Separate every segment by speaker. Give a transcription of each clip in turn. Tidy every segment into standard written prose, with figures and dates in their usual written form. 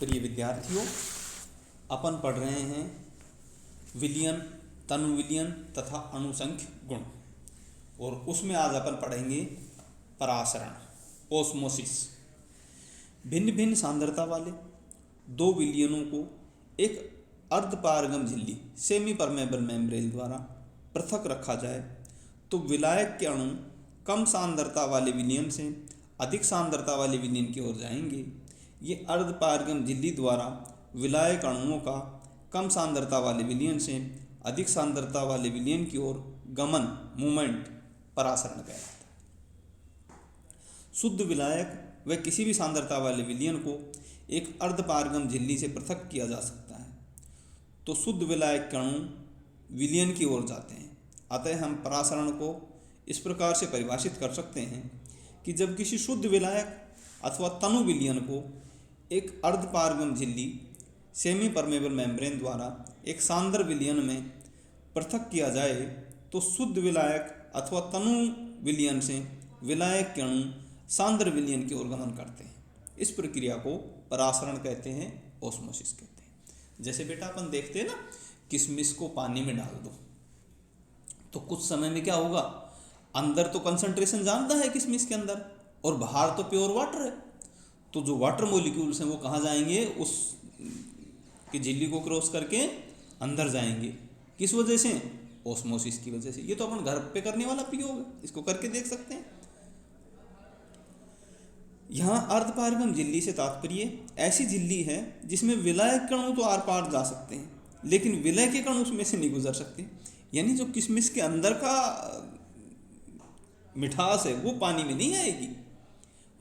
Speaker 1: प्रिय विद्यार्थियों, अपन पढ़ रहे हैं विलयन, तनु विलयन तथा अणुसंख्य गुण। और उसमें आज अपन पढ़ेंगे परासरण, ओस्मोसिस। भिन्न भिन्न सांद्रता वाले दो विलयनों को एक अर्धपारगम झिल्ली सेमी परमेबल मेम्ब्रेन द्वारा पृथक रखा जाए तो विलायक के अणु कम सांद्रता वाले विलयन से अधिक सांद्रता वाले विलयन की ओर जाएंगे। ये अर्धपारगम झिल्ली द्वारा विलायक अणुओं का कम सांद्रता वाले विलयन से अधिक सांद्रता वाले विलयन की ओर गमन, मूवमेंट, परासरण कहलाता है। शुद्ध विलायक व किसी भी सांद्रता वाले विलयन को एक अर्धपारगम झिल्ली से पृथक किया जा सकता है तो शुद्ध विलायक के अणु विलयन की ओर जाते हैं। अतः हम परासरण को इस प्रकार से परिभाषित कर सकते हैं कि जब किसी शुद्ध विलायक अथवा तनु विलयन को एक अर्धपारगम झिल्ली सेमी परमेबल मेम्ब्रेन द्वारा एक सांद्र विलयन में पृथक किया जाए तो शुद्ध विलायक अथवा तनु विलयन से विलायक के अणु सांद्र विलयन की ओर गमन करते हैं। इस प्रक्रिया को परासरण कहते हैं, ओस्मोसिस कहते हैं। जैसे बेटा अपन देखते हैं ना, किशमिश को पानी में डाल दो तो कुछ समय में क्या होगा, अंदर तो कंसंट्रेशन जानता है किशमिश के अंदर और बाहर तो प्योर वाटर है। तो जो वाटर मॉलिक्यूल्स हैं वो कहाँ जाएंगे, उस की झिल्ली को क्रॉस करके अंदर जाएंगे। किस वजह से? ओस्मोसिस की वजह से। ये तो अपन घर पे करने वाला प्रयोग है, इसको करके देख सकते हैं। यहाँ अर्धपारगम झिल्ली से तात्पर्य ऐसी झिल्ली है जिसमें विलायक कणु तो आर पार जा सकते हैं लेकिन विलय के कण उसमें से नहीं गुजर सकते। यानी जो किशमिश के अंदर का मिठास है वो पानी में नहीं आएगी,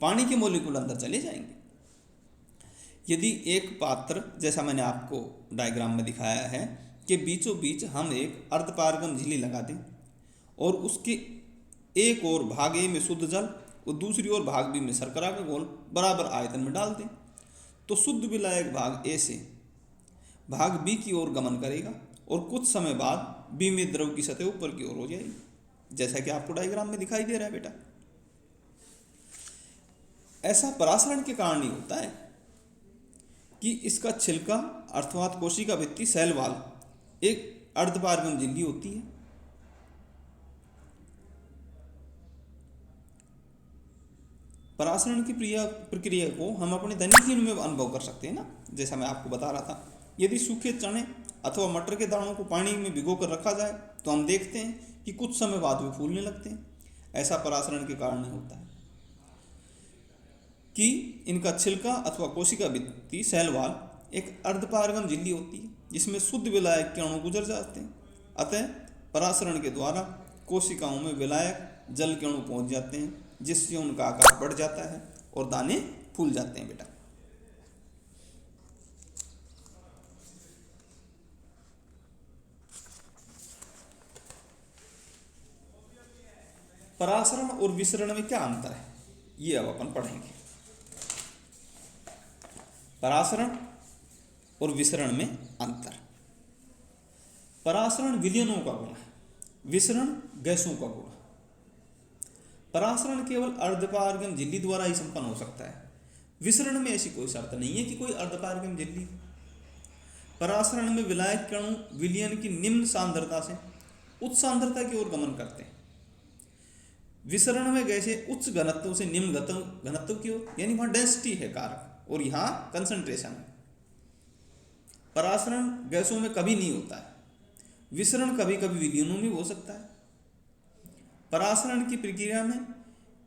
Speaker 1: पानी के मॉलिक्यूल अंदर चले जाएंगे। यदि एक पात्र, जैसा मैंने आपको डायग्राम में दिखाया है, कि बीचों बीच हम एक अर्धपारगम झिल्ली लगा दें और उसके एक और भाग ए में शुद्ध जल और दूसरी ओर भाग बी में शर्करा का घोल बराबर आयतन में डाल दें तो शुद्ध विलायक भाग ए से भाग बी की ओर गमन करेगा और कुछ समय बाद बी में द्रव की सतह ऊपर की ओर हो जाएगी, जैसा कि आपको डायग्राम में दिखाई दे रहा है बेटा। ऐसा परासरण के कारण ही होता है कि इसका छिलका अर्थात कोशिका भित्ति सेल वाल एक अर्धपारगम झिल्ली होती है। परासरण की प्रक्रिया को हम अपने दैनिक जीवन में अनुभव कर सकते हैं ना। जैसा मैं आपको बता रहा था, यदि सूखे चने अथवा मटर के दानों को पानी में भिगो कर रखा जाए तो हम देखते हैं कि कुछ समय बाद वे फूलने लगते हैं। ऐसा परासरण के कारण ही होता है कि इनका छिलका अथवा कोशिका भित्ति सेल वाल एक अर्धपारगम झिल्ली होती है जिसमें शुद्ध विलायक के अणु गुजर जाते हैं। अतः परासरण के द्वारा कोशिकाओं में विलायक जल के अणु पहुंच जाते हैं जिससे उनका आकार बढ़ जाता है और दाने फूल जाते हैं बेटा। परासरण और विसरण में क्या अंतर है, ये अब अपन पढ़ेंगे। परासरण और विसरण में अंतर। परासरण विलयनों का गुण है, विसरण गैसों का गुण है। परासरण केवल अर्धपारगम झिल्ली द्वारा ही संपन्न हो सकता है, विसरण में ऐसी कोई शर्त नहीं है कि कोई अर्धपारगम झिल्ली। परासरण में विलायक के अणु विलयन की निम्न सांद्रता से उच्च सांद्रता की ओर गमन करते हैं। विसरण में गैसें उच्च घनत्व से निम्न घनत्व की ओर, यानी वहां डेंसिटी है कारक और यहाँ कंसंट्रेशन है। परासरण गैसों में कभी नहीं होता है, विसरण कभी कभी विलयनों में हो सकता है। परासरण की प्रक्रिया में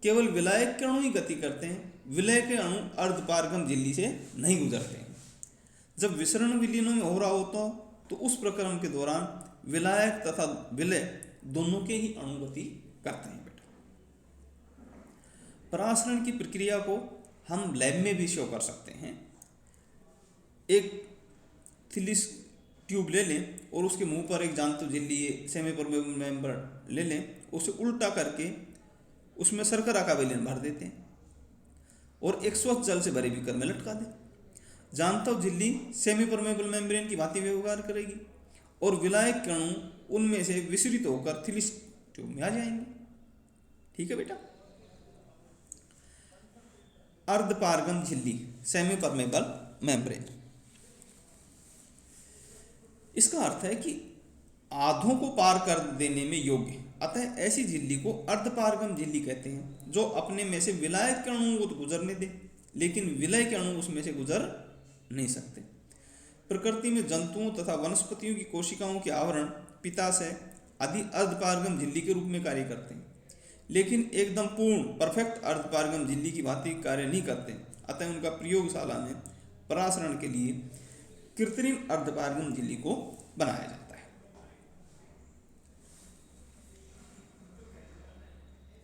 Speaker 1: केवल विलायक के अणु ही गति करते हैं, विलय के अणु अर्धपारगम झिल्ली से नहीं गुजरते हैं। जब विसरण विलयनों में हो रहा होता हो तो उस प्रक्रम के दौरान विलायक तथा विलय दोनों के ही अणु गति करते हैं बेटा। परासरण की प्रक्रिया को हम लैब में भी शो कर सकते हैं। एक थिलिस ट्यूब ले लें और उसके मुंह पर एक जानतो झिल्ली सेमी परमेबल मेम्ब्रेन ले लें, उसे उल्टा करके उसमें शर्करा का विलयन भर देते हैं और एक स्वच्छ जल से भरे बीकर में लटका दें। जानतो झिल्ली सेमी परमेबल मेम्ब्रेन की भांति व्यवहार करेगी और विलायक के अणु उनमें से विसरित होकर थिलिस ट्यूब में आ जाएंगे। ठीक है बेटा। अर्धपारगम झिल्ली सेमी परमेबल मेम्ब्रेन। इसका अर्थ है कि आधों को पार कर देने में योग्य, अतः ऐसी झिल्ली को अर्धपारगम झिल्ली कहते हैं, जो अपने में से विलायक के अणुओं को तो गुजरने दे, लेकिन विलय के अणु उसमें से गुजर नहीं सकते। प्रकृति में जंतुओं तथा वनस्पतियों की कोशिकाओं के आवरण पित्ताशय आदि अर्धपारगम झिल्ली के रूप में कार्य करते हैं, लेकिन एकदम पूर्ण परफेक्ट अर्धपारगम झिल्ली की भांति कार्य नहीं करते, अतः उनका प्रयोगशाला में परासरण के लिए कृत्रिम अर्धपारगम झिल्ली को बनाया जाए।